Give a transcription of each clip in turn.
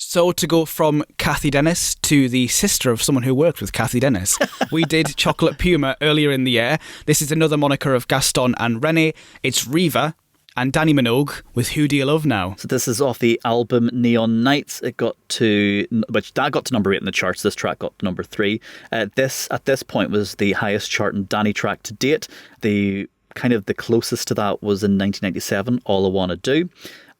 So to go from Kathy Dennis to the sister of someone who worked with Kathy Dennis, we did Chocolate Puma earlier in the year. This is another moniker of Gaston and René. It's Riva and Dannii Minogue with Who Do You Love Now? So this is off the album Neon Nights. That got to number 8 in the charts. This track got to number 3. This at this point was the highest charting Dannii track to date. The closest to that was in 1997, All I Wanna Do.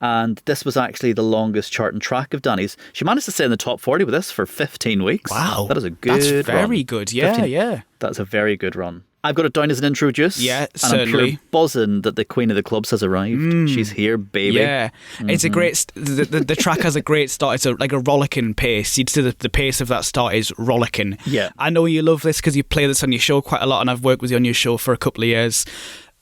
And this was actually the longest charting track of Dannii's. She managed to stay in the top 40 with this for 15 weeks. Wow. That is a good run. That's very good. Yeah, yeah. That's a very good run. I've got it down as an intro juice. Yeah, and certainly. I'm pure buzzing that the queen of the clubs has arrived. She's here, baby. Yeah, it's a great. The track has a great start. It's like a rollicking pace. You'd say that the pace of that start is rollicking. Yeah, I know you love this because you play this on your show quite a lot, and I've worked with you on your show for a couple of years.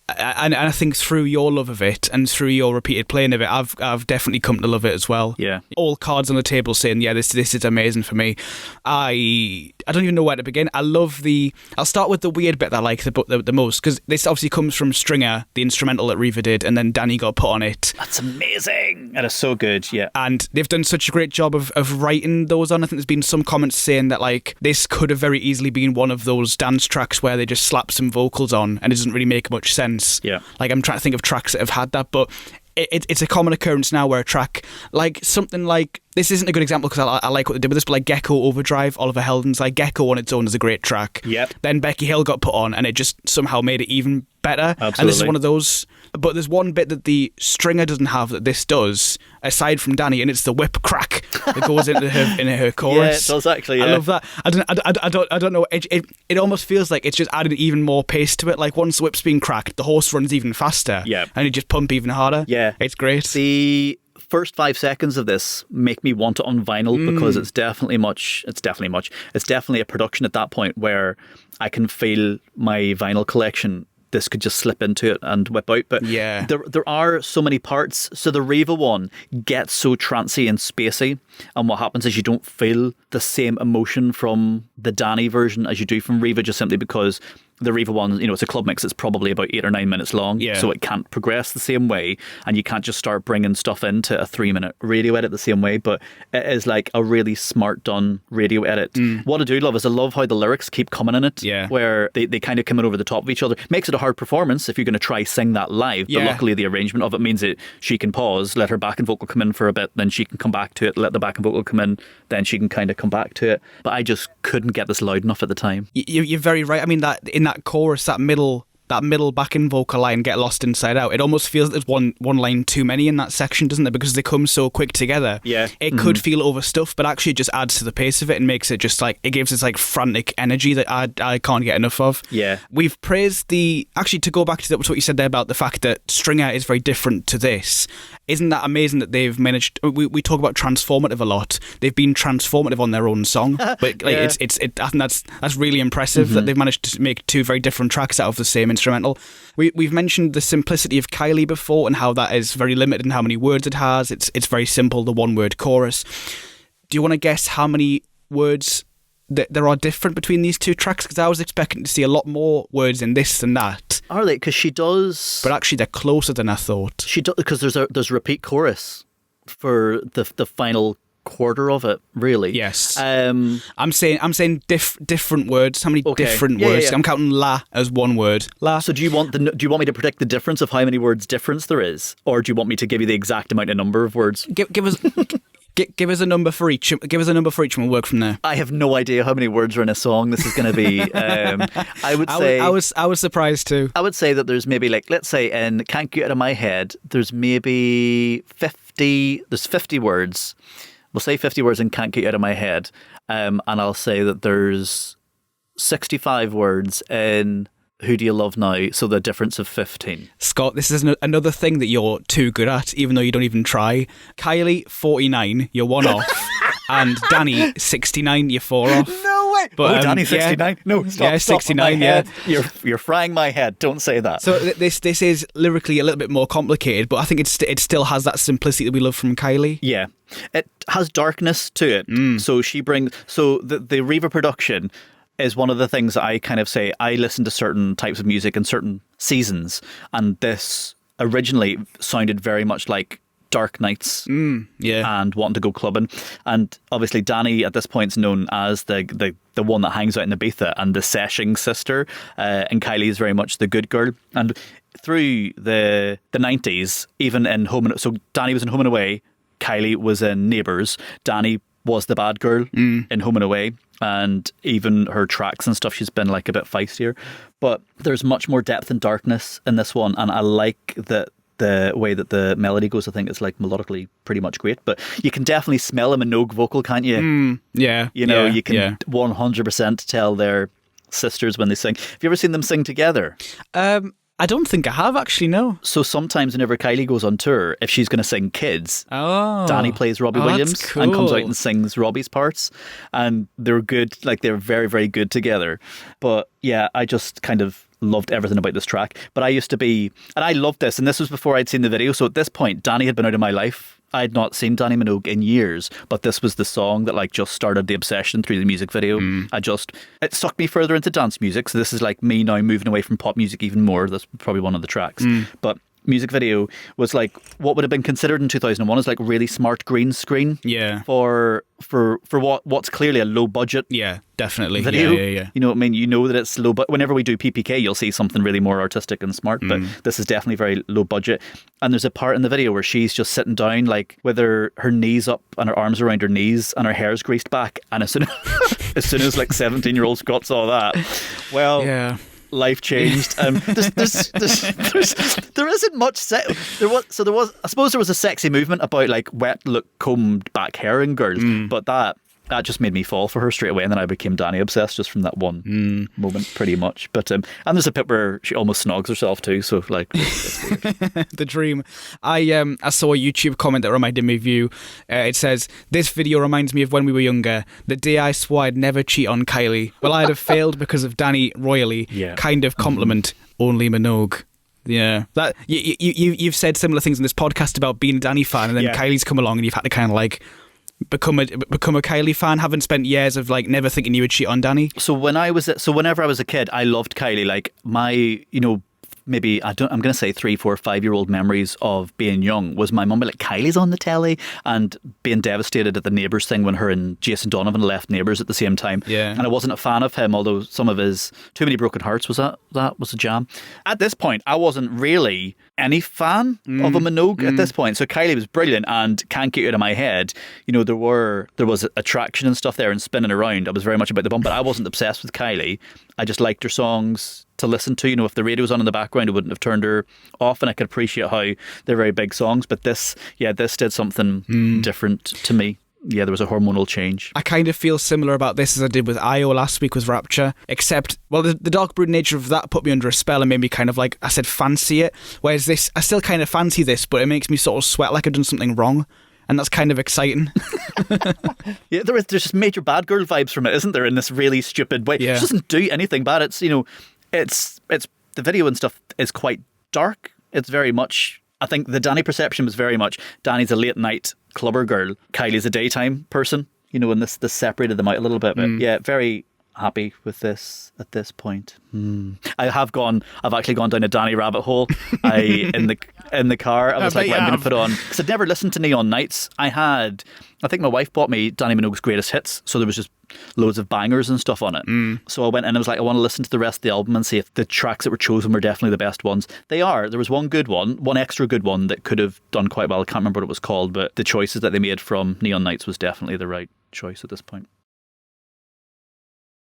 And I think through your love of it and through your repeated playing of it, I've definitely come to love it as well. Yeah. All cards on the table saying, yeah, this is amazing for me. I don't even know where to begin. I'll start with the weird bit that I like the most, because this obviously comes from Stringer, the instrumental that Riva did, and then Dannii got put on it. That's amazing. That is so good, yeah. And they've done such a great job of writing those on. I think there's been some comments saying that like this could have very easily been one of those dance tracks where they just slap some vocals on and it doesn't really make much sense. Yeah. Like I'm trying to think of tracks that have had that, but it's a common occurrence now where a track, like something like, this isn't a good example because I like what they did with this, but like Gecko Overdrive, Oliver Heldens, like Gecko on its own is a great track. Yep. Then Becky Hill got put on and it just somehow made it even better. Absolutely. And this is one of those, but there's one bit that the Stringer doesn't have that this does, aside from Dannii, and it's the whip crack that goes into her chorus. Yeah, it does actually. Yeah. I love that. I don't know. It almost feels like it's just added even more pace to it. Like once the whip's been cracked, the horse runs even faster. Yeah. And you just pump even harder. Yeah. It's great. The first 5 seconds of this make me want it on vinyl because it's definitely a production at that point where I can feel my vinyl collection. This could just slip into it and whip out. But yeah, there are so many parts. So the Riva one gets so trancy and spacey, and what happens is you don't feel the same emotion from the Dannii version as you do from Riva, just simply because the Riva one, it's a club mix. It's probably about 8 or 9 minutes long, so it can't progress the same way, and you can't just start bringing stuff into a 3-minute radio edit the same way. But it is like a really smart done radio edit. What I do love is I love how the lyrics keep coming in it, where they kind of come in over the top of each other. Makes it a hard performance if you're going to try sing that live. But luckily the arrangement of it means that she can pause, let her backing vocal come in for a bit, then she can come back to it, let the backing vocal come in, then she can kind of come back to it. But I just couldn't get this loud enough at the time. You're very right. I mean, that in that chorus, that middle backing vocal line, Get Lost Inside Out, it almost feels there's one line too many in that section, doesn't it? Because they come so quick together. Yeah. It could feel overstuffed, but actually it just adds to the pace of it and makes it just like, it gives this like frantic energy that I can't get enough of. Yeah. We've praised actually to go back to what you said there about the fact that Stringer is very different to this. Isn't that amazing that they've managed, we talk about transformative a lot. They've been transformative on their own song, but like I think that's really impressive that they've managed to make 2 very different tracks out of the same instrumental. We've mentioned the simplicity of Kylie before and how that is very limited in how many words it has. It's very simple, the 1-word chorus. Do you want to guess how many words that there are different between these 2 tracks? Because I was expecting to see a lot more words in this than that. Are they? Because she does, but actually they're closer than I thought. She does, because there's a repeat chorus for the final quarter of it, really. Yes. I'm saying different words. How many different words? Yeah. I'm counting la as 1 word. La. So do you want me to predict the difference of how many words difference there is, or do you want me to give you the exact amount of number of words? Give us give us a number for each. Give us a number for each, and we'll work from there. I have no idea how many words are in a song. This is going to be. I would say. I was surprised too. I would say that there's maybe, like, let's say in Can't Get Out of My Head, there's maybe 50. There's 50 words. We'll say 50 words in Can't Get You Out of My Head, and I'll say that there's 65 words in Who Do You Love Now, so the difference of 15. Scott, this is another thing that you're too good at, even though you don't even try. Kylie, 49, you're 1 off. And Dannii, 69, you're 4 off. No way! But, Dannii, 69? No, stop. Yeah, 69, yeah. You're frying my head. Don't say that. So this is lyrically a little bit more complicated, but I think it still has that simplicity that we love from Kylie. Yeah. It has darkness to it. So the Riva production is one of the things that I kind of say, I listen to certain types of music in certain seasons, and this originally sounded very much like dark nights Yeah. and wanting to go clubbing. And obviously Dannii at this point is known as the one that hangs out in Ibiza and the seshing sister, and Kylie is very much the good girl. And through the 90s, even in so Dannii was in Home and Away, Kylie was in Neighbours, Dannii was the bad girl in Home and Away, and even her tracks and stuff, she's been like a bit feistier. But there's much more depth and darkness in this one, and I like that the way that the melody goes. I think it's like melodically pretty much great, but you can definitely smell a Minogue vocal, can't you? Yeah. You know, you can 100% tell they're sisters when they sing. Have you ever seen them sing together? I don't think I have actually, no. So sometimes whenever Kylie goes on tour, if she's going to sing Kids, Dannii plays Robbie Williams and comes out and sings Robbie's parts. And they're good, like they're very, very good together. But yeah, I just kind of loved everything about this track. But I used to be, and I loved this, and this was before I'd seen the video. So at this point, Dannii had been out of my life. I had not seen Dannii Minogue in years, but this was the song that like just started the obsession through the music video. It sucked me further into dance music. So this is like me now moving away from pop music even more. That's probably one of the tracks. But music video was like what would have been considered in 2001 as like really smart green screen. Yeah. For what's clearly a low budget. Yeah, definitely. Video. Yeah. You know what I mean? You know that it's low, but whenever we do PPK, you'll see something really more artistic and smart. But this is definitely very low budget. And there's a part in the video where she's just sitting down, like with her knees up and her arms around her knees, and her hair's greased back. And as soon as like 17-year-old Scott saw that, well. Yeah. Life changed. There isn't much. There was. I suppose there was a sexy movement about like wet look, combed back hair in girls, but that just made me fall for her straight away, and then I became Dannii obsessed just from that one moment, pretty much. But and there's a bit where she almost snogs herself too. So like, it's weird. The dream. I saw a YouTube comment that reminded me of you. It says, "This video reminds me of when we were younger. The day I swore I'd never cheat on Kylie. Well, I'd have failed because of Dannii royally. Yeah. Kind of compliment. Only Minogue." Yeah, that you've said similar things in this podcast about being a Dannii fan, and then Kylie's come along, and you've had to kind of like become a Kylie fan, having spent years of like never thinking you would cheat on Dannii. So whenever I was a kid, I loved Kylie. Like my, maybe I'm going to say 3, 4, 5-year-old memories of being young was my mum be like, Kylie's on the telly, and being devastated at the Neighbours thing when her and Jason Donovan left Neighbours at the same time. Yeah. And I wasn't a fan of him, although some of his Too Many Broken Hearts was a jam. At this point, I wasn't really any fan of a Minogue at this point. So Kylie was brilliant and Can't Get You Out of My Head. There was attraction and stuff there and spinning around. I was very much about the bum, but I wasn't obsessed with Kylie. I just liked her songs to listen to. If the radio was on in the background, it wouldn't have turned her off, and I could appreciate how they're very big songs. But this did something different to me. Yeah, there was a hormonal change. I kind of feel similar about this as I did with Io last week with Rapture, except, well, the dark brood nature of that put me under a spell and made me kind of like, I said, fancy it. Whereas this, I still kind of fancy this, but it makes me sort of sweat like I've done something wrong. And that's kind of exciting. Yeah, there's just major bad girl vibes from it, isn't there? In this really stupid way. Yeah. It doesn't do anything bad. It's, it's the video and stuff is quite dark. It's very much, I think the Dannii perception was very much Danny's a late night clubber girl, Kylie's a daytime person, and this separated them out a little bit. But yeah, very happy with this at this point. I've actually gone down a Dannii rabbit hole. In the car, I was like, well, I'm going to put on, because I'd never listened to Neon Nights. I think my wife bought me Dannii Minogue's greatest hits, so there was just loads of bangers and stuff on it. So I went and I was like, I want to listen to the rest of the album and see if the tracks that were chosen were definitely the best ones. They are. There was one extra good one that could have done quite well. I can't remember what it was called, but the choices that they made from Neon Nights was definitely the right choice at this point.